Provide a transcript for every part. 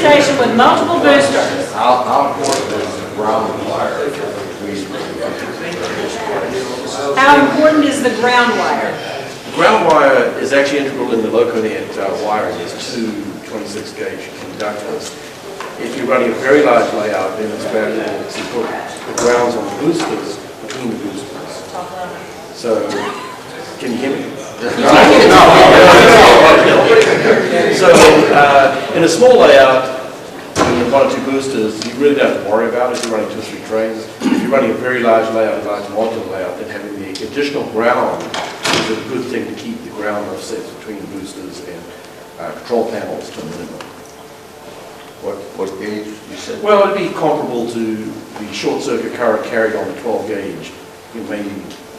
station with multiple boosters. How important is the ground wire? How important is the ground wire? Ground wire is actually integral in the LocoNet wiring. There's two 26 gauge conductors. If you're running a very large layout, then it's better to put the grounds on the boosters between the boosters. So, can you hear me? So, in a small layout, with one or two boosters, you really don't have to worry about it if you're running 2 or 3 trains. If you're running a very large layout, a large modular layout, then having the additional ground is a good thing to keep the ground offsets between the boosters and control panels to a minimum. What gauge you said? Well, it'd be comparable to the short circuit current carried on the 12 gauge, you may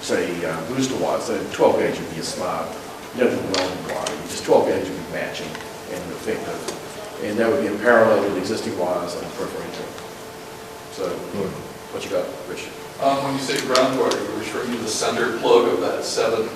say booster wire, so 12 gauge would be a smart, you don't need welding wire, just 12 gauge would be matching and effective. And that would be in parallel with existing wires and preferential. So, what you got, Rich? When you say ground wire, you're referring to the center plug of that seven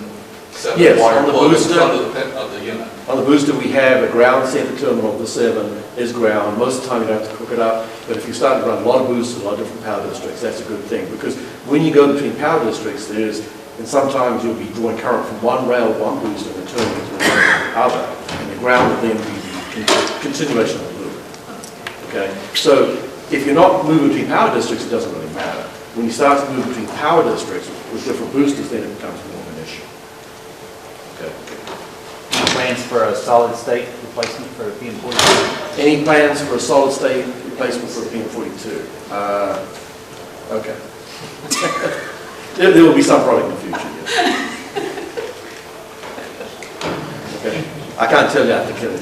yes, wire on the plug booster, in front of the unit. On the booster, we have a ground center terminal of the 7 is ground. Most of the time you don't have to hook it up, but if you start to run a lot of boosters, a lot of different power districts, that's a good thing. Because when you go between power districts, and sometimes you'll be drawing current from one rail, one booster, and returning it to the other. And the ground will then be the continuation of the loop. Okay? So if you're not moving between power districts, it doesn't really matter. When you start to move between power districts with different boosters, then it becomes more of an issue. Okay. Plans for a solid state replacement for a PM42? Any plans for a solid state replacement for a PM42? Okay. there will be some product in the future, yes. Okay. I can't tell you I have to kill it.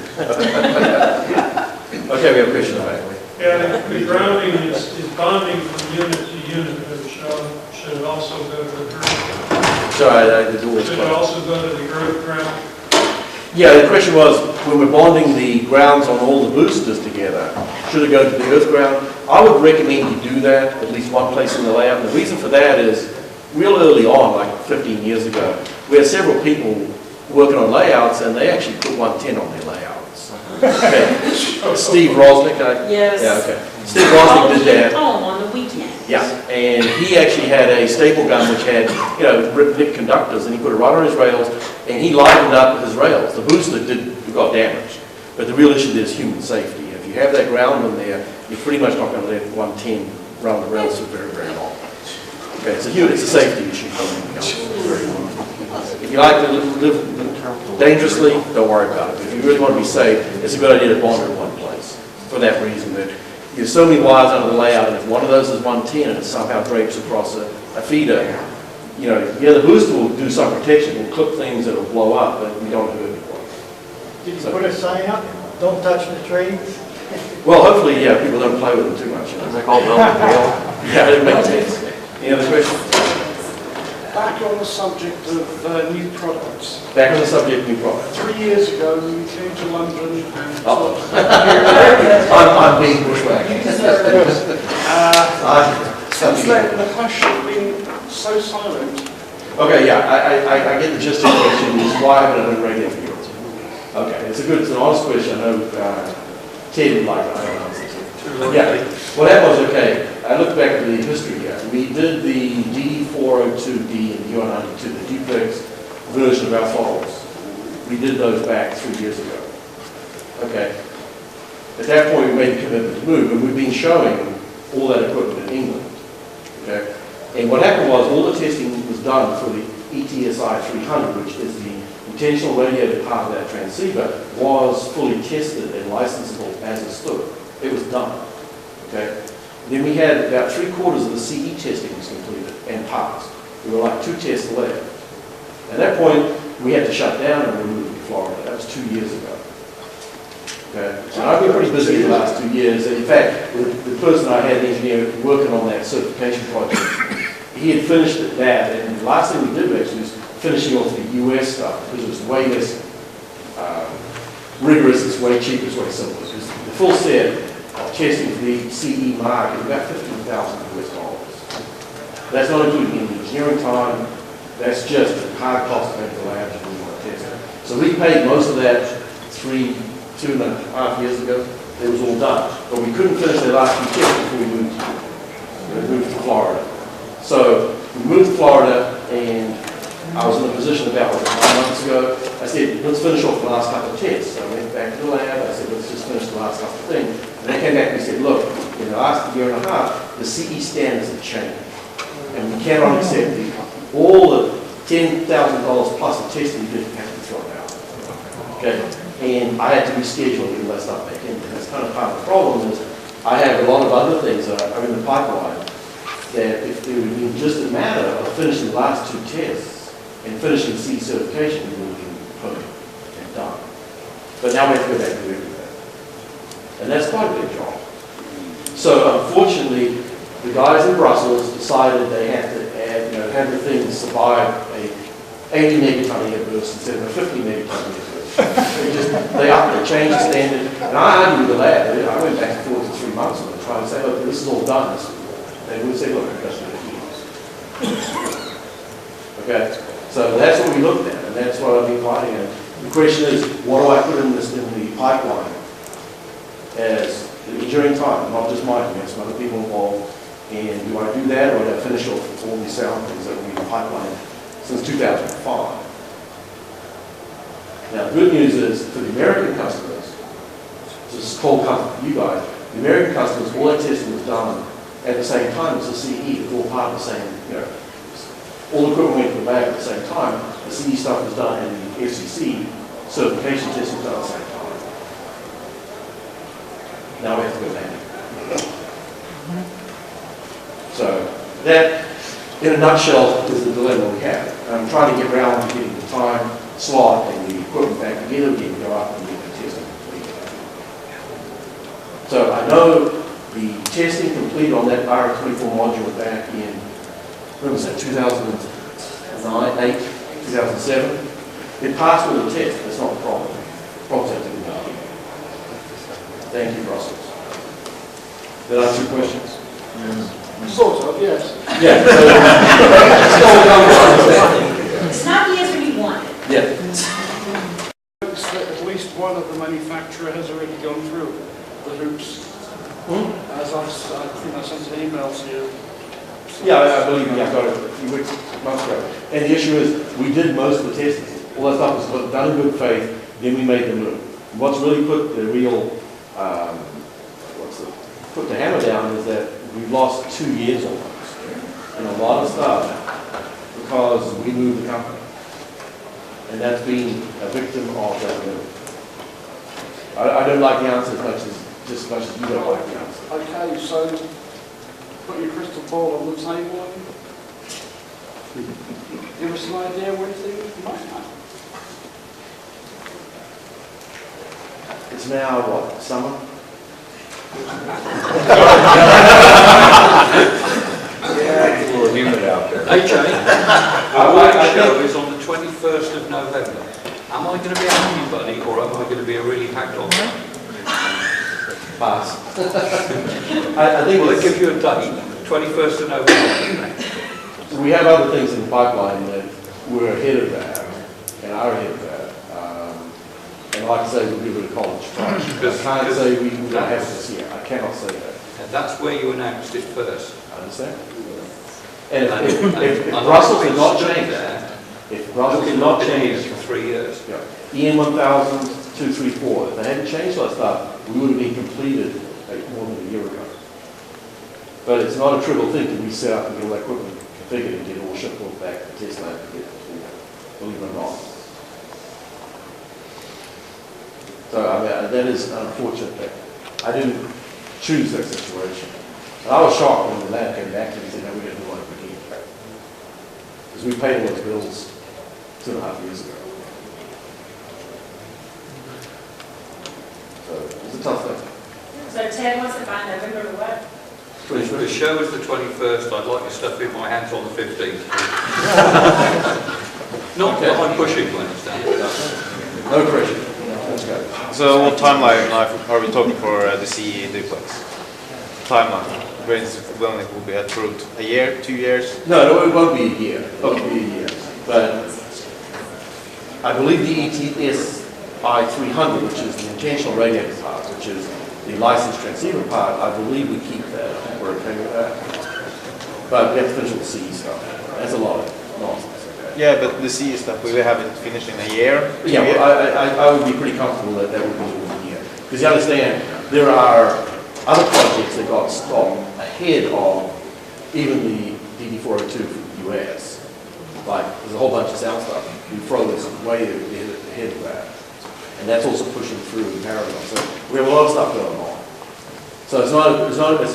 Okay, we have a question about it. Yeah, the grounding is bonding from unit to unit, but should it also go to the ground? Sorry, the door was Should it closed. also go to the earth ground? Yeah, the question was, when we're bonding the grounds on all the boosters together, should it go to the earth ground? I would recommend you do that, at least one place in the layout. And the reason for that is, real early on, like 15 years ago, we had several people working on layouts, and they actually put 110 on their layouts. Okay. Steve Rosnick, Yes. yeah, okay. Steve Rosnick did that. Home on the weekend. Yeah, and he actually had a staple gun which had, rip conductors, and he put it right on his rails, and he lightened up his rails. The booster got damaged, but the real issue is human safety. If you have that ground in there, you're pretty much not going to let 110 run the rails for very, very long. Okay, it's a safety issue. If you like to live dangerously, don't worry about it. If you really want to be safe, it's a good idea to bond in one place. For that reason, that there's so many wires under the layout, and if one of those is 110 and it somehow drapes across a feeder, the booster will do some protection, will clip things that will blow up, but we don't hurt anyone. Did you put a sign up? Don't touch the trees? Well, hopefully, yeah, people don't play with them too much. Is that called velvet rail? Yeah, it makes sense. Any other questions? Back on the subject of new products. Back on the subject of new products. 3 years ago, you came to London and I'm being bushwhacked. since then, the hush has been so silent. Okay, yeah, I get the gist of the question. Is why haven't I done radio for you? Okay, it's an honest question. I know Ted would like to answer to. Yeah, what happened was, okay, I looked back at the history here. We did the D402D and the UR92, the Digitrax version of our throttles. We did those back 3 years ago. Okay. At that point, we made the commitment to move, and we've been showing all that equipment in England. Okay. And what happened was all the testing was done for the ETSI 300, which is the intentional radiated part of that transceiver, was fully tested and licensable as it stood. It was done. Okay. Then we had about 3/4 of the CE testing was completed and passed. There were like 2 tests left. At that point, we had to shut down and we moved to Florida. That was 2 years ago. Okay. And I've been pretty busy the last 2 years. In fact, the person I had, the engineer, working on that certification project, he had finished that, and the last thing we did actually was finishing off the US stuff, because it was way less rigorous, it's way cheaper, it's way simpler. Because the full set of testing for the CE mark is about $15,000 US. That's not including any engineering time, that's just the hard cost of having the lab to do one test. So we paid most of that 2.5 years ago. it was all done. But we couldn't finish the last few tests before we moved to Florida. So we moved to Florida, and I was in a position about 9 months ago. I said, let's finish off the last couple of tests. So I went back to the lab. I said, let's just finish the last couple of things. And they came back and said, look, in the last year and a half, the CE standards have changed. And we cannot accept all the $10,000 plus of testing you did have to be thrown out. Okay? And I had to reschedule and get that stuff back in. And that's kind of part of the problem is I have a lot of other things that are in the pipeline that if it would be just a matter of finishing the last 2 tests and finishing CE certification, we would have been perfect and done. But now we have to go back and do everything. And that's quite a big job. So unfortunately, the guys in Brussels decided they had to add, have the thing survive a 80 megaton year burst instead of a 50 megaton year burst. They changed the standard. And I argued with the lab. I went back and forth for 3 months with them trying to say, look, this is all done. They would say, look, that's what it is. Okay? So that's what we looked at, and that's what I've been fighting at. The question is, what do I put in the pipeline as the enduring time, not just mine, we have some other people involved. And do I do that, or do I finish off with all these sound things that we've been in the pipeline since 2005? Now, the good news is, for the American customers, this is cold comfort for you guys, the American customers, all that testing was done at the same time as the CE. It's all part of the same, all the equipment went to the lab at the same time. The CE stuff was done, and the FCC certification testing was done at the same time. Now we have to go back. So that, in a nutshell, is the dilemma we have. I'm trying to get around to getting the time slot and the equipment back together again, go up and get the testing completed. So I know the testing completed on that RF24 module back in, when was that, 2009, 8, 2007? It passed all the tests. That's not a problem. Problems have to be done. Thank you, Brussels. Did I answer your questions? Sort of, yes. Yeah. It's not the answer you wanted. Yeah. It's that at least one of the manufacturer has already gone through the hoops. As I think I sent an email to you. Yeah, I believe you got it a few weeks, months ago. And the issue is, we did most of the testing. All that stuff was done in good faith, then we made the move. What's really put the real, put the hammer down is that we've lost 2 years almost, and a lot of stuff because we moved the company. And that's been a victim of that move. I don't like the answer just as much as you don't like the answer. Okay, so put your crystal ball on the table and give us an idea when things might happen. It's now, what, summer? Yeah, it's a little humid out there. AJ, our show is on the 21st of November. Am I going to be a anybody, or am I going to be a really packed on? Pass. I think Will it give you a date? 21st of November. we have other things in the pipeline that we're ahead of that, and are ahead of that. And like I say, we'll give it a college try. I can't say we don't have it this year. I cannot say that. And that's where you announced it first. I understand. And if Brussels had not changed, if Brussels had not changed for 3 years. Yeah. EN 1000, 234, if they hadn't changed that stuff, we would have been completed more than a year ago. But it's not a trivial thing to reset up and get all that equipment configured and get it all shipped off back to the test lab to get it, believe it or not. So I mean, that is unfortunate that I didn't choose that situation. And I was shocked when the lab came back to me and said, no, we're going to do one again. Because we paid all those bills 2.5 years ago. So it was a tough thing. So Ted wants it by November or what? The show is the 21st. I'd like your stuff in my hands on the 15th. Not that I'm pushing, you understand. No pressure. Let's go. So what timeline are we talking for the CE duplex? Timeline. When it will be approved? A year? 2 years? No, it won't be a year. It won't be a year. But I believe the ETS I-300, which is the intentional radiator part, which is the licensed transceiver part, I believe we keep that. I think we're okay with that. But we have to finish with the CE stuff. That's a lot of nonsense. Okay? Yeah, but the CE stuff, we will have it finished in a year. Yeah, well, I would be pretty comfortable that that would be within a year. Because you understand, there are other projects that got stopped ahead of even the DD402 for the US. Like, there's a whole bunch of sound stuff. We throw this way ahead of that. And that's also pushing through in parallel. So we have a lot of stuff going on. So it's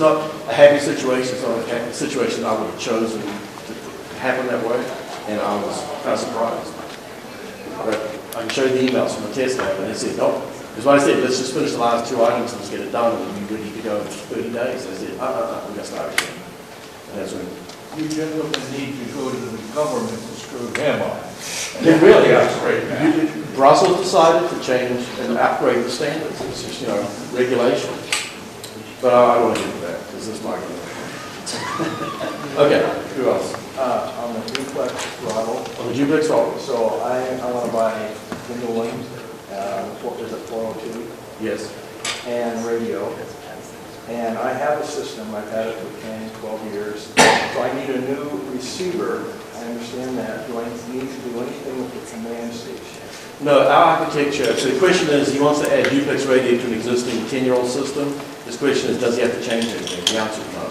not a happy situation. It's not a situation I would have chosen to happen that way. And I was kind of surprised. But I can show you the emails from the test lab, and they said, no. Because when I said, let's just finish the last 2 items and let's get it done, and we'll be ready to go in 30 days, they said, we're going to start again. And that's when You gentlemen need to go to the government to screw him up. they really are. Brussels decided to change and upgrade the standards. It's just, regulation. But I don't want to get into that, because this might go. Okay, who else? On the duplex throttle, On the duplex throttle? so I want to buy the new one, what is it, 402, Yes. and radio. And I have a system, I've had it for 10, 12 years, so I need a new receiver. I understand that. Do I need to do anything with the command station? No, our architecture, so the question is, he wants to add duplex radio to an existing 10-year-old system. His question is, does he have to change anything? The answer is no.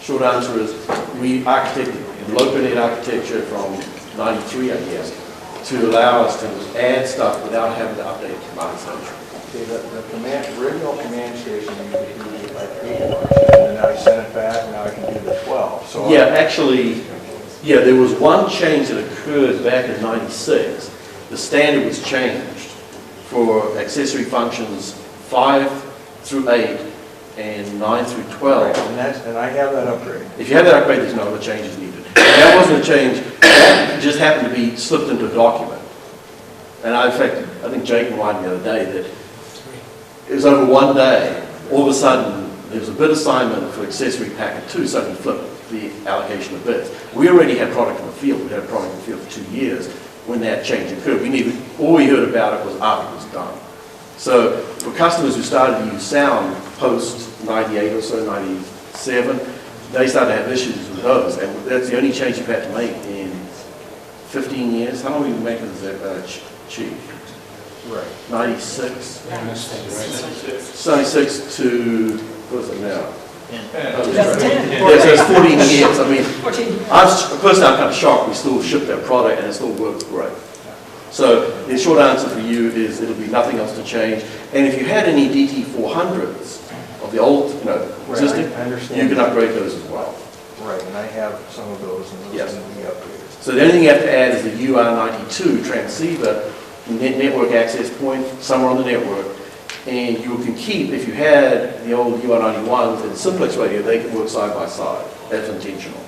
Short answer is, we architected in low-net architecture from 93, I guess, to allow us to add stuff without having to update the command station. Okay, the original command station, you could do like 8 words, and then I sent it back, and now I can do the 12. So Yeah, actually, there was one change that occurred back in 96. The standard was changed for accessory functions 5 through 8 and 9 through 12. and I have that upgrade. If you have that upgrade, there's no other changes needed. And that wasn't a change, that just happened to be slipped into a document. And in fact, I think Jake reminded me the other day that it was over one day, all of a sudden, there was a bid assignment for accessory packet 2, so he flipped the allocation of bids. We already had product in the field. We had a product in the field for 2 years when that change occurred. All we heard about it was after it was done. So for customers who started to use sound post 98 or so, 97, they started to have issues with those. And that's the only change you've had to make in 15 years. How long have you been making this cheap? Right. 96? 96 to, what is it now? That's 10. Yeah, so it's 14 years. I mean, 14. personally, I'm kind of shocked we still ship that product and it still works great. So the short answer for you is it'll be nothing else to change. And if you had any DT400s of the old, existing, I understand. you can upgrade those as well. Right, and I have some of those, and those Yes. can be upgraded. So the only thing you have to add is the UR92 transceiver, network access point, somewhere on the network. And you can keep, if you had the old UR91s and simplex radio, they can work side by side. That's intentional.